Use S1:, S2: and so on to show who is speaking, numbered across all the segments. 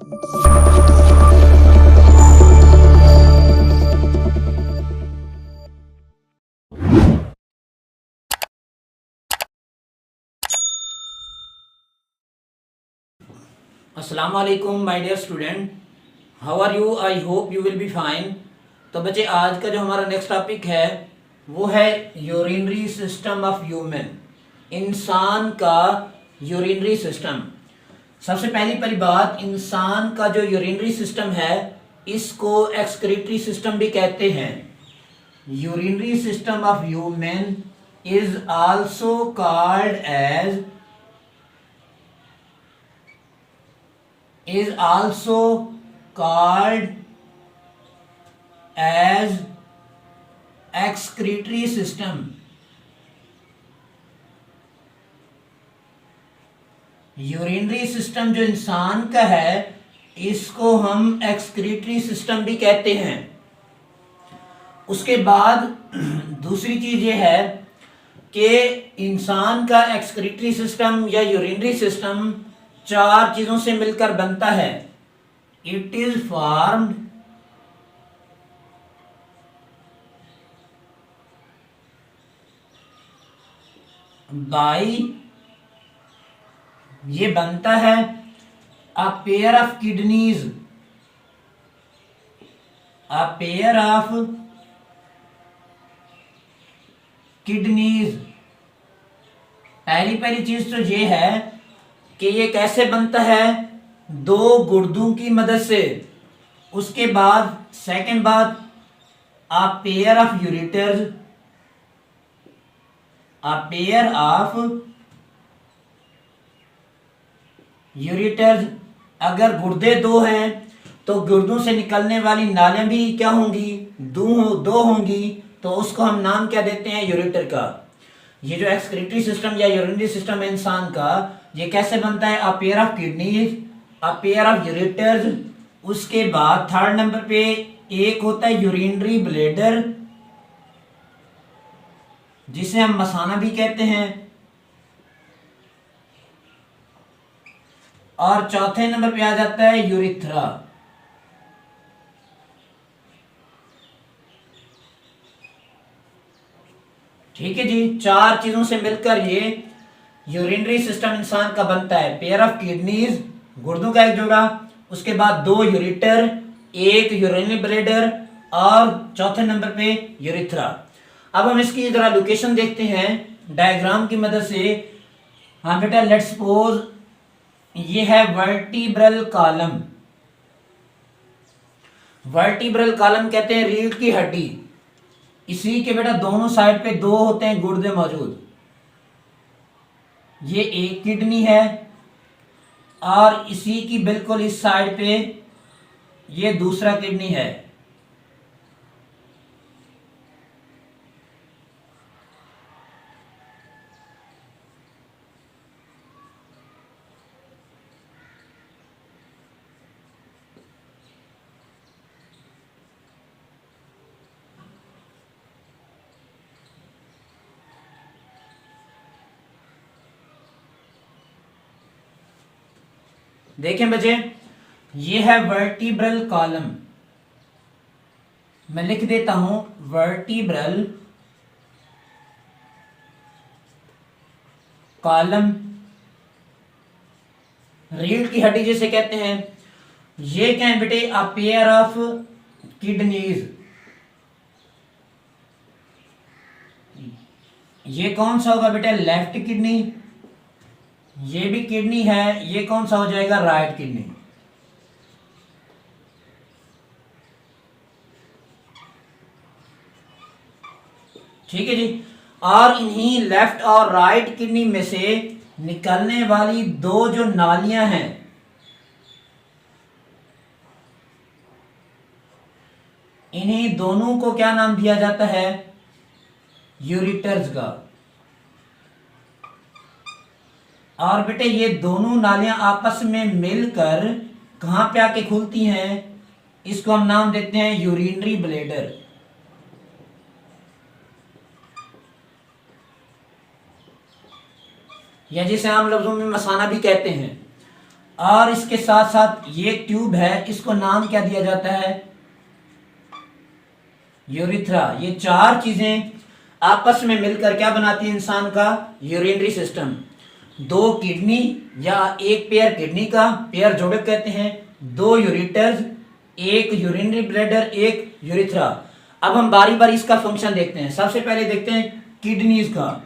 S1: अस्सलाम वालेकुम my dear student, how are you? I hope you will be fine. तो बच्चे, आज का जो हमारा नेक्स्ट टॉपिक है वो है यूरिनरी सिस्टम ऑफ ह्यूमन, इंसान का यूरिनरी सिस्टम। सबसे पहली बात, इंसान का जो यूरिनरी सिस्टम है इसको एक्सक्रीटरी सिस्टम भी कहते हैं। Urinary system of human is also called as is also called as excretory system। Urinary system जो इंसान का है इसको हम एक्सक्रीटरी सिस्टम भी कहते हैं। उसके बाद दूसरी चीज ये है कि इंसान का एक्सक्रीटरी सिस्टम या यूरिनरी सिस्टम चार चीजों से मिलकर बनता है। इट इज फॉर्म्ड बाय, ये बनता है a pair of kidneys, a pair of kidneys. पहली चीज तो ये है कि ये कैसे बनता है, दो गुर्दों की मदद से। उसके बाद सेकंड बात, a pair of ureters, a pair of ureters. अगर गुर्दे दो हैं तो गुर्दों से निकलने वाली नालियां भी क्या होंगी, दो होंगी। तो उसको हम नाम क्या देते हैं, यूरेटर का। ये जो एक्सक्रीटरी सिस्टम या यूरिनरी सिस्टम है इंसान का, ये कैसे बनता है, a pair of kidneys, a pair of ureters. उसके बाद थर्ड नंबर पे एक होता है यूरिनरी ब्लैडर, जिसे हम मसाना भी कहते हैं। और चौथे नंबर पे आ जाता है यूरिथ्रा। ठीक है जी, चार चीजों से मिलकर ये यूरिनरी सिस्टम इंसान का बनता है। पेयर ऑफ किडनीज, गुर्दों का एक जोड़ा, उसके बाद दो यूरेटर, एक यूरिनरी ब्लैडर, और चौथे नंबर पे यूरिथ्रा। अब हम इसकी जरा लोकेशन देखते हैं डायग्राम की मदद से। हाँ बेटा, लेट्स सपोज ये है वर्टिब्रल कॉलम। वर्टिब्रल कॉलम कहते हैं रीढ़ की हड्डी। इसी के बेटा दोनों साइड पे दो होते हैं गुर्दे मौजूद। ये एक किडनी है और इसी की बिल्कुल इस साइड पे ये दूसरा किडनी है। देखें बच्चे, ये है वर्टिब्रल कॉलम। मैं लिख देता हूं वर्टिब्रल कॉलम, रीढ़ की हड्डी जिसे कहते हैं। ये क्या है बेटे, अ पेयर ऑफ किडनीज। ये कौन सा होगा बेटा, लेफ्ट किडनी। ये भी किडनी है, ये कौन सा हो जाएगा, राइट किडनी। ठीक है जी। और इन्हीं लेफ्ट और राइट किडनी में से निकलने वाली दो जो नालियां हैं, इन्हीं दोनों को क्या नाम दिया जाता है, यूरिटर्स का। और बेटे ये दोनों नालियां आपस में मिलकर कहां पे आके खुलती हैं, इसको हम नाम देते हैं यूरिनरी ब्लैडर। या जिसे आम लफ्जों में मसाना भी कहते हैं। और इसके साथ साथ ये ट्यूब है, इसको नाम क्या दिया जाता है? यूरिथ्रा। ये चार चीजें आपस में मिलकर क्या बनाती है इंसान का यूरिनरी सिस्टम। दो किडनी या एक पेयर किडनी का, पेयर जोड़क कहते हैं, दो यूरिटर्स, एक यूरिनरी ब्लैडर, एक यूरिथ्रा। अब हम बारी बारी इसका फंक्शन देखते हैं। सबसे पहले देखते हैं किडनीज का।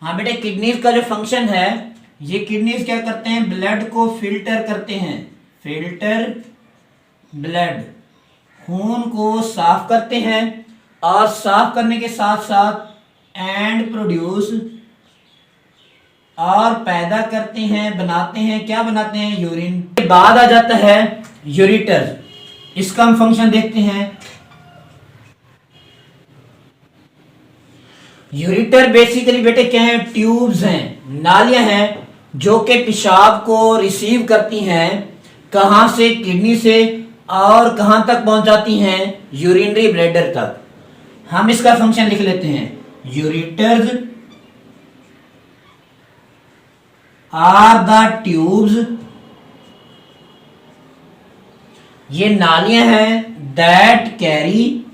S1: हाँ बेटे, किडनीज का जो फंक्शन है, ये किडनीज क्या करते हैं? ब्लड को फिल्टर करते हैं, फिल्टर ब्लड, खून को साफ करते हैं, और साफ करने के साथ साथ एंड प्रोड्यूस, और पैदा करते हैं, बनाते हैं, क्या बनाते हैं? यूरिन। के बाद आ जाता है यूरिटर। इसका हम फंक्शन देखते हैं। यूरिटर बेसिकली बेटे क्या है? ट्यूब्स हैं, नालियां हैं, जो कि पेशाब को रिसीव करती हैं। कहां से? किडनी से। और कहां तक पहुंचाती हैं? यूरिनरी ब्लैडर तक। हम इसका फंक्शन लिख लेते हैं। यूरिटर्स आर द ट्यूब्स, ये नालियां हैं, दैट कैरी,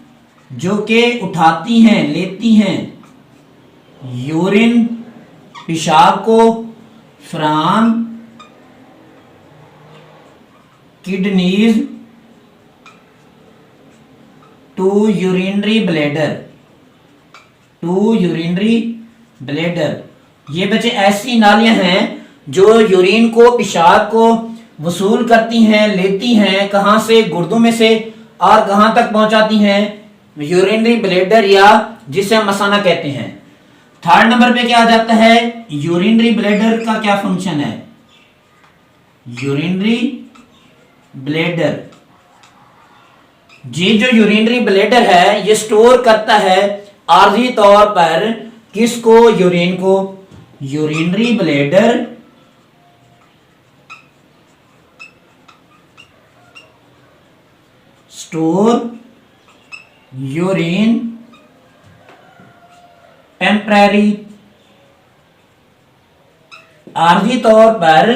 S1: जो कि उठाती हैं, लेती हैं, यूरिन, पेशाब को, from kidneys to urinary bladder, to urinary bladder. ये बच्चे ऐसी नालियां हैं जो यूरिन को, पेशाब को वसूल करती हैं, लेती हैं, कहां से? गुर्दों में से, और कहां तक पहुंचाती हैं? यूरिनरी ब्लैडर, या जिसे हम मसाना कहते हैं। थर्ड नंबर पे क्या आ जाता है? यूरिनरी ब्लैडर का क्या फंक्शन है? यूरिनरी ब्लैडर, ये जो यूरिनरी ब्लैडर है, ये स्टोर करता है आर्जी तौर पर किसको? यूरिन को। Urinary bladder store urine temporary, आर्जी तौर पर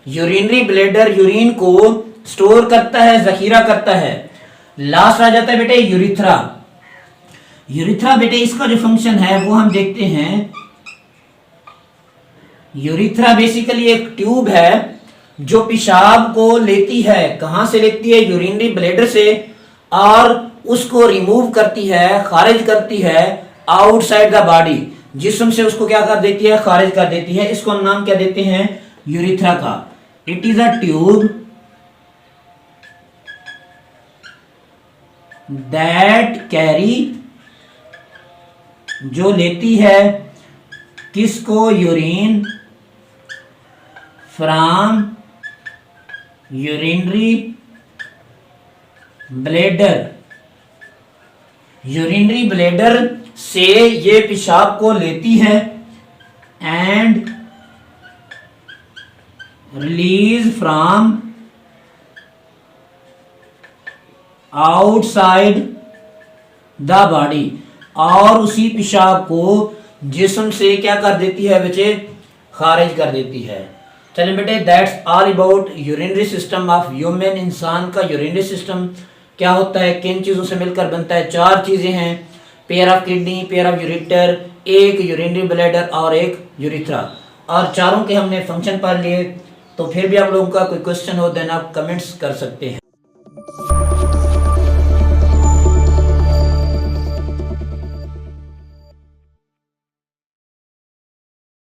S1: यूरिनरी ब्लैडर यूरिन को स्टोर करता है, जखीरा करता है। लास्ट आ जाता है बेटे यूरिथ्रा। यूरिथ्रा बेटे इसका जो फंक्शन है वो हम देखते हैं। यूरिथ्रा बेसिकली एक ट्यूब है जो पेशाब को लेती है। कहां से लेती है? यूरिनरी ब्लैडर से, और उसको रिमूव करती है, खारिज करती है आउटसाइड द बॉडी। जिस्म से उसको क्या कर देती है? खारिज कर देती है। इसको हम नाम क्या देते हैं? यूरिथ्रा का। It is a tube that carry, जो लेती है किसको? Urine, from urinary bladder, urinary bladder से ये पेशाब को लेती है, and release from outside the body, और उसी पेशाब को जिस्म से क्या कर देती है बच्चे? खारिज कर देती है। चलिए बेटे, that's all about urinary system of human. इंसान का यूरिनरी सिस्टम क्या होता है, किन चीज़ों से मिलकर बनता है? चार चीज़ें हैं, pair of kidney, pair of ureter, एक यूरिनरी ब्लैडर और एक यूरिथ्रा। और चारों के हमने फंक्शन पढ़ लिए। तो फिर भी आप लोगों का कोई क्वेश्चन हो देना, आप कमेंट्स कर सकते हैं।